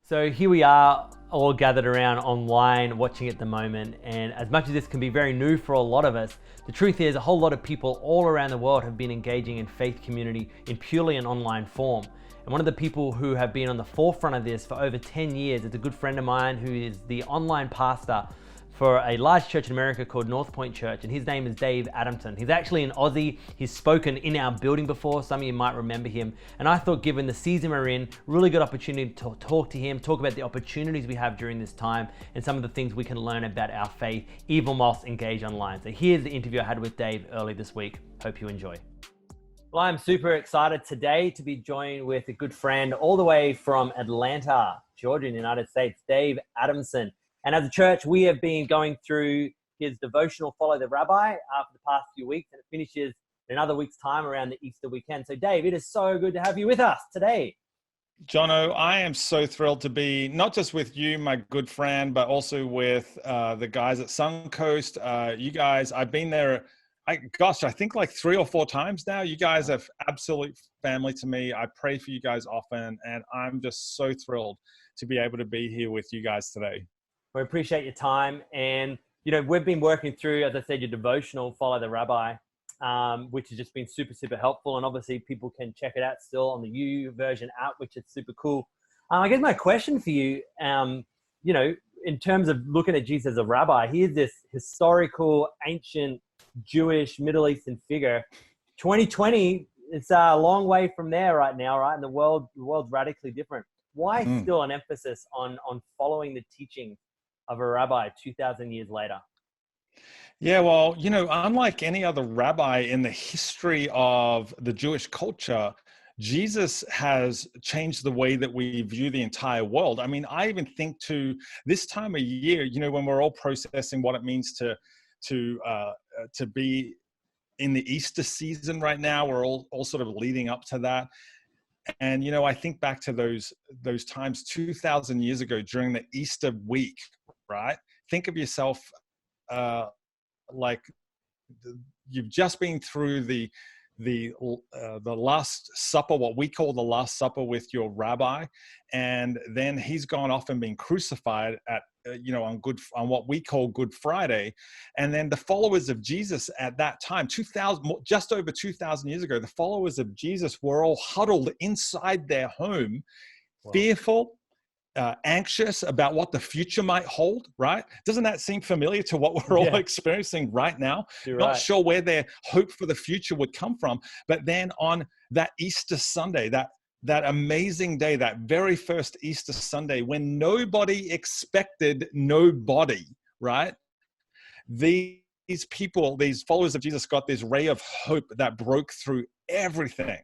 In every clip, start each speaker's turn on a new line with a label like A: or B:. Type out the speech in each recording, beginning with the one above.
A: So here we are, all gathered around online watching at the moment, and as much as this can be very new for a lot of us, the truth is a whole lot of people all around the world have been engaging in faith community in purely an online form. And one of the people who have been on the forefront of this for over 10 years is a good friend of mine who is the online pastor for a large church in America called North Point Church, and his name is Dave Adamson. He's actually an Aussie. He's spoken in our building before. Some of you might remember him. And I thought, given the season we're in, really good opportunity to talk to him, talk about the opportunities we have during this time and some of the things we can learn about our faith, even whilst engaged online. So here's the interview I had with Dave early this week. Hope you enjoy. Well, I'm super excited today to be joined with a good friend all the way from Atlanta, Georgia, in the United States, Dave Adamson. And as a church, we have been going through his devotional, Follow the Rabbi, for the past few weeks, and it finishes in another week's time around the Easter weekend. So Dave, it is so good to have you with us today.
B: Jono, I am so thrilled to be not just with you, my good friend, but also with the guys at Suncoast. You guys, I've been there, I think like 3 or 4 times now. You guys are absolute family to me. I pray for you guys often, and I'm just so thrilled to be able to be here with you guys today.
A: We appreciate your time. And, you know, we've been working through, as I said, your devotional, Follow the Rabbi, which has just been super, super helpful. And obviously people can check it out still on the YouVersion app, which is super cool. I guess my question for you, you know, in terms of looking at Jesus as a rabbi, he is this historical, ancient, Jewish, Middle Eastern figure. 2020, it's a long way from there right now, right? And the world's radically different. Why still an emphasis on following the teaching of a rabbi 2,000 years later?
B: Yeah, well, you know, unlike any other rabbi in the history of the Jewish culture, Jesus has changed the way that we view the entire world. I mean, I even think to this time of year, you know, when we're all processing what it means to be in the Easter season right now, we're all sort of leading up to that. And, you know, I think back to those times 2,000 years ago during the Easter week, right? Think of yourself like you've just been through the Last Supper, what we call the Last Supper with your rabbi, and then he's gone off and been crucified at on what we call Good Friday. And then the followers of Jesus at that time, just over 2,000 years ago, the followers of Jesus were all huddled inside their home, fearful, anxious about what the future might hold, right? Doesn't that seem familiar to what we're all experiencing right now? Not sure where their hope for the future would come from. But then on that Easter Sunday, that amazing day, that very first Easter Sunday, when nobody expected nobody, right? These people, these followers of Jesus got this ray of hope that broke through everything.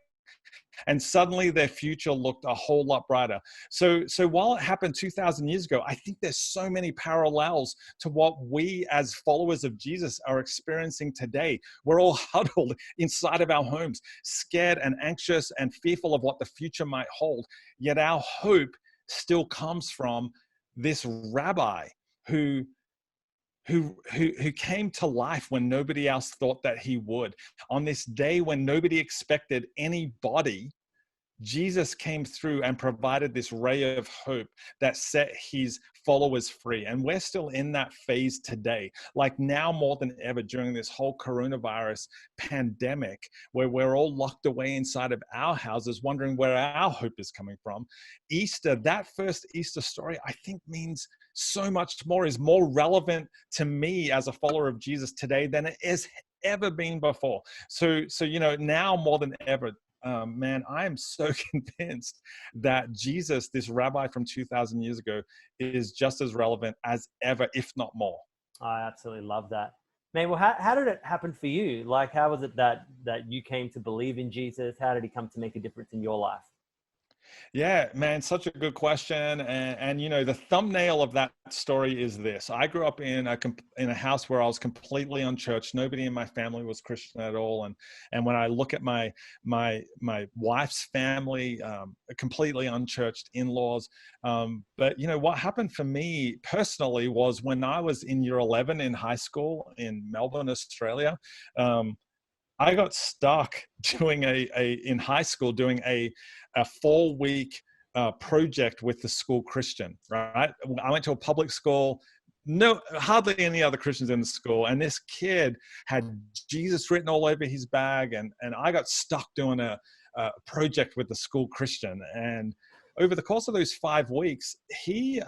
B: And suddenly their future looked a whole lot brighter. So while it happened 2,000 years ago, I think there's so many parallels to what we as followers of Jesus are experiencing today. We're all huddled inside of our homes, scared and anxious and fearful of what the future might hold. Yet our hope still comes from this rabbi who came to life when nobody else thought that he would. On this day when nobody expected anybody, Jesus came through and provided this ray of hope that set his followers free. And we're still in that phase today, like now more than ever during this whole coronavirus pandemic, where we're all locked away inside of our houses, wondering where our hope is coming from. Easter, that first Easter story, I think means so much more, is more relevant to me as a follower of Jesus today than it has ever been before. So you know, now more than ever, man, I am so convinced that Jesus, this rabbi from 2,000 years ago, is just as relevant as ever, if not more.
A: I absolutely love that. Man, well, how did it happen for you? Like, how was it that you came to believe in Jesus? How did he come to make a difference in your life?
B: Yeah, man, such a good question. And you know, the thumbnail of that story is this. I grew up in a house where I was completely unchurched. Nobody in my family was Christian at all. And when I look at my wife's family, completely unchurched in-laws. But you know, what happened for me personally was when I was in year 11 in high school in Melbourne, Australia, I got stuck doing in high school doing a 4-week project with the school Christian, right? I went to a public school, no, hardly any other Christians in the school. And this kid had Jesus written all over his bag. And I got stuck doing a project with the school Christian. And over the course of those 5 weeks, he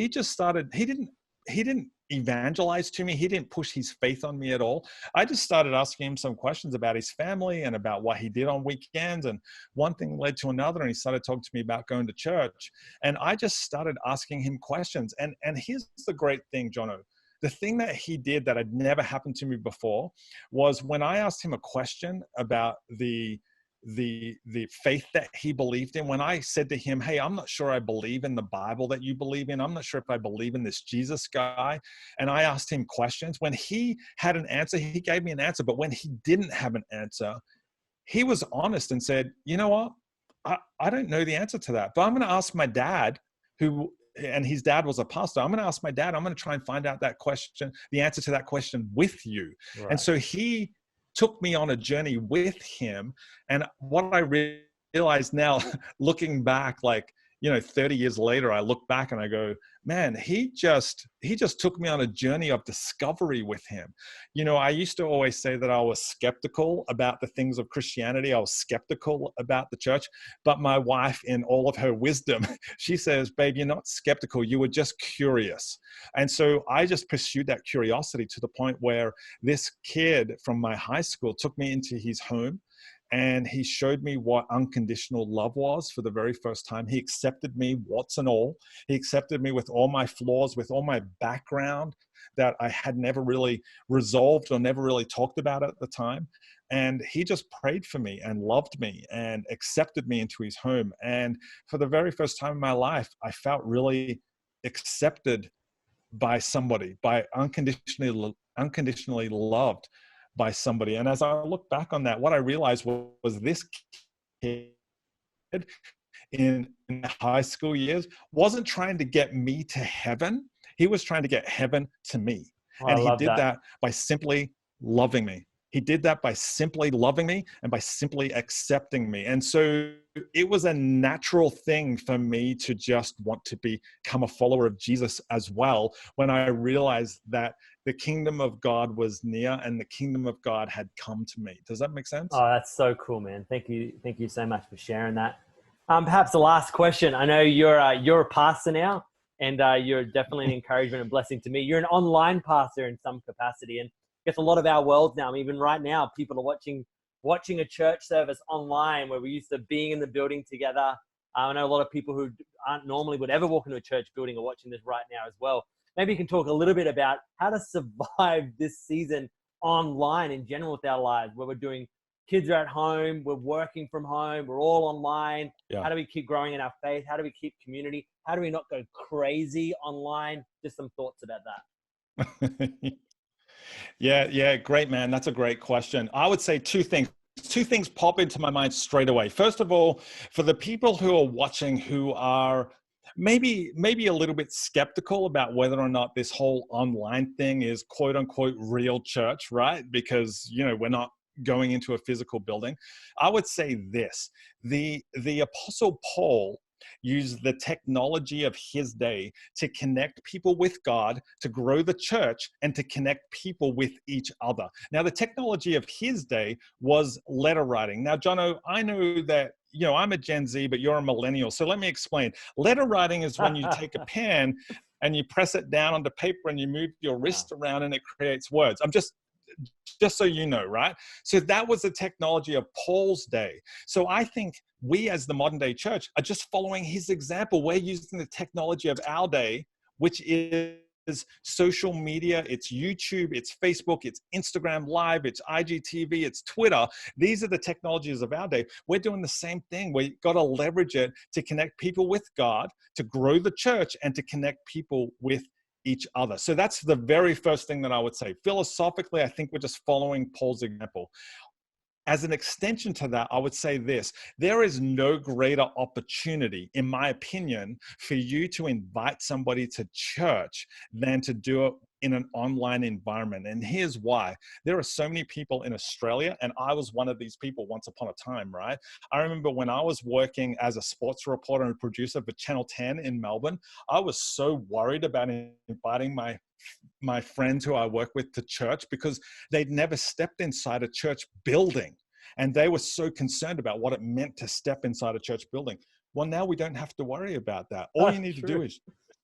B: just started, he didn't evangelize to me. He didn't push his faith on me at all. I just started asking him some questions about his family and about what he did on weekends. And one thing led to another, and he started talking to me about going to church. And I just started asking him questions. And here's the great thing, Jono. The thing that he did that had never happened to me before was when I asked him a question about the faith that he believed in, when I said to him, hey, I'm not sure I believe in the Bible that you believe in. I'm not sure if I believe in this Jesus guy. And I asked him questions. When he had an answer, he gave me an answer. But when he didn't have an answer, he was honest and said, you know what? I don't know the answer to that, but I'm going to ask my dad, and his dad was a pastor. I'm going to ask my dad. I'm going to try and find out that question, the answer to that question with you. Right. And so he took me on a journey with him. And what I realized now, looking back, 30 years later, I look back and I go, man, he just took me on a journey of discovery with him. I used to always say that I was skeptical about the things of Christianity. I was skeptical about the church, but my wife, in all of her wisdom, she says, babe, you're not skeptical. You were just curious. And so I just pursued that curiosity to the point where this kid from my high school took me into his home. And he showed me what unconditional love was for the very first time. He accepted me, warts and all. He accepted me with all my flaws, with all my background that I had never really resolved or never really talked about at the time. And he just prayed for me and loved me and accepted me into his home. And for the very first time in my life, I felt really accepted by somebody, by unconditionally loved by somebody. And as I look back on that, what I realized was this kid in high school years wasn't trying to get me to heaven. He was trying to get heaven to me. And he did that by simply loving me. He did that by simply loving me and by simply accepting me. And so it was a natural thing for me to just want to become a follower of Jesus as well, when I realized that the kingdom of God was near and the kingdom of God had come to me. Does that make sense?
A: Oh, that's so cool, man. Thank you. Thank you so much for sharing that. Perhaps the last question. I know you're a pastor now, and you're definitely an encouragement and blessing to me. You're an online pastor in some capacity, and I guess a lot of our world now, even right now, people are watching a church service online where we're used to being in the building together. I know a lot of people who aren't normally would ever walk into a church building are watching this right now as well. Maybe you can talk a little bit about how to survive this season online in general with our lives, where we're doing, kids are at home, we're working from home, we're all online. Yeah. How do we keep growing in our faith? How do we keep community? How do we not go crazy online? Just some thoughts about that.
B: Yeah, great, man. That's a great question. I would say two things. Two things pop into my mind straight away. First of all, for the people who are watching who are maybe a little bit skeptical about whether or not this whole online thing is quote unquote real church, right? Because, we're not going into a physical building. I would say this, the Apostle Paul used the technology of his day to connect people with God, to grow the church, and to connect people with each other. Now, the technology of his day was letter writing. Now, Jono, I know that, I'm a Gen Z, but you're a millennial. So let me explain. Letter writing is when you take a pen and you press it down onto paper and you move your wrist around and it creates words. I'm just so you know, right? So that was the technology of Paul's day. So I think we as the modern day church are just following his example. We're using the technology of our day, which is social media, it's YouTube, it's Facebook, it's Instagram Live, it's IGTV, it's Twitter. These are the technologies of our day. We're doing the same thing. We've got to leverage it to connect people with God, to grow the church, and to connect people with each other. So that's the very first thing that I would say. Philosophically, I think we're just following Paul's example. As an extension to that, I would say this: there is no greater opportunity, in my opinion, for you to invite somebody to church than to do it in an online environment. And here's why. There are so many people in Australia, and I was one of these people once upon a time, right? I remember when I was working as a sports reporter and producer for Channel 10 in Melbourne, I was so worried about inviting my friends who I work with to church because they'd never stepped inside a church building. And they were so concerned about what it meant to step inside a church building. Well, now we don't have to worry about that. All you need to do is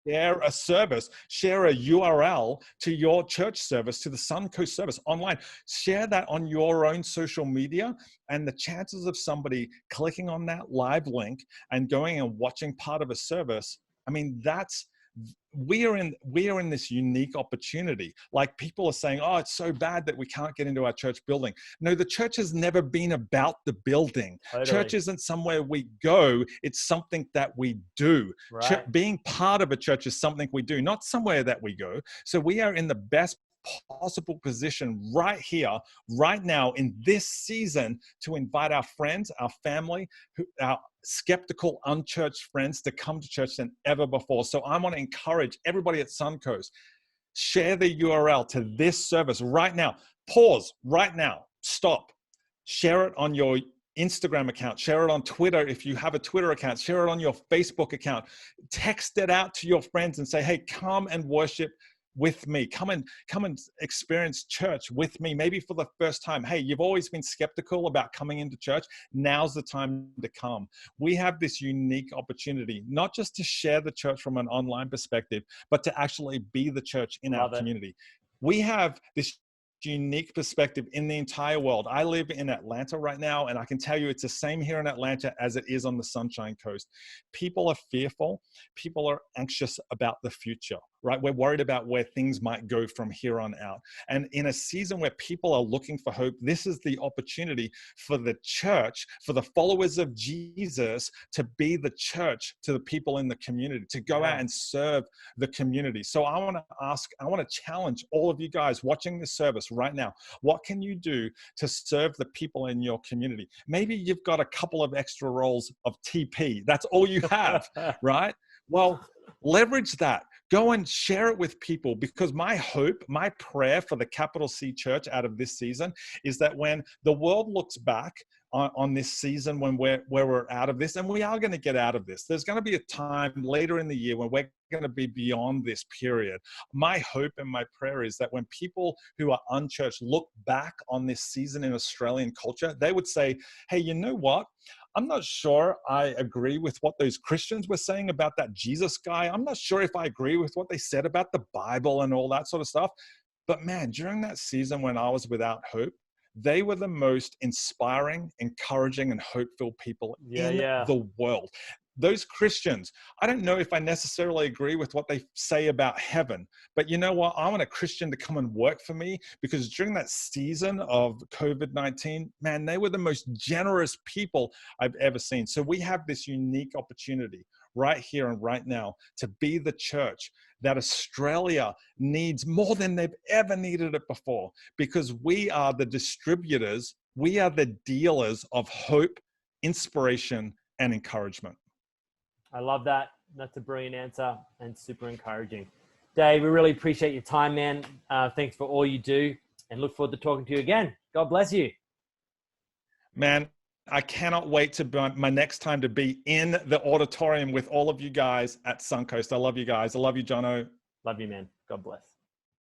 B: share a service, share a URL to your church service, to the Suncoast service online. Share that on your own social media, and the chances of somebody clicking on that live link and going and watching part of a service, I mean, we are in this unique opportunity. Like, people are saying, oh, it's so bad that we can't get into our church building. No, the church has never been about the building.
A: Totally.
B: Church isn't somewhere we go. It's something that we do.
A: Right.
B: Being part of a church is something we do, not somewhere that we go. So we are in the best possible position right here, right now, in this season, to invite our friends, our family, our skeptical, unchurched friends to come to church than ever before. So I want to encourage everybody at Suncoast, share the URL to this service right now. Pause right now. Stop. Share it on your Instagram account. Share it on Twitter if you have a Twitter account. Share it on your Facebook account. Text it out to your friends and say, hey, come and worship with me. Come and experience church with me, maybe for the first time. Hey, you've always been skeptical about coming into church. Now's the time to come. We have this unique opportunity, not just to share the church from an online perspective, but to actually be the church in our community. We have this unique perspective in the entire world. I live in Atlanta right now, and I can tell you it's the same here in Atlanta as it is on the Sunshine Coast. People are fearful. People are anxious about the future, right? We're worried about where things might go from here on out. And in a season where people are looking for hope, this is the opportunity for the church, for the followers of Jesus, to be the church to the people in the community, to go out and serve the community. So I want to challenge all of you guys watching this service right now. What can you do to serve the people in your community? Maybe you've got a couple of extra rolls of TP. That's all you have, right? Well, leverage that. Go and share it with people, because my hope, my prayer for the capital C church out of this season is that when the world looks back on this season, when we're out of this, and we are going to get out of this, there's going to be a time later in the year when we're going to be beyond this period. My hope and my prayer is that when people who are unchurched look back on this season in Australian culture, they would say, hey, you know what? I'm not sure I agree with what those Christians were saying about that Jesus guy. I'm not sure if I agree with what they said about the Bible and all that sort of stuff. But man, during that season when I was without hope, they were the most inspiring, encouraging, and hope-filled people in the world. Those Christians, I don't know if I necessarily agree with what they say about heaven, but you know what? I want a Christian to come and work for me, because during that season of COVID-19, man, they were the most generous people I've ever seen. So we have this unique opportunity right here and right now to be the church that Australia needs more than they've ever needed it before, because we are the distributors, we are the dealers of hope, inspiration, and encouragement.
A: I love that. That's a brilliant answer and super encouraging. Dave, we really appreciate your time, man. Thanks for all you do, and look forward to talking to you again. God bless you.
B: Man, I cannot wait to my next time to be in the auditorium with all of you guys at Suncoast. I love you guys. I love you, Jono.
A: Love you, man. God bless.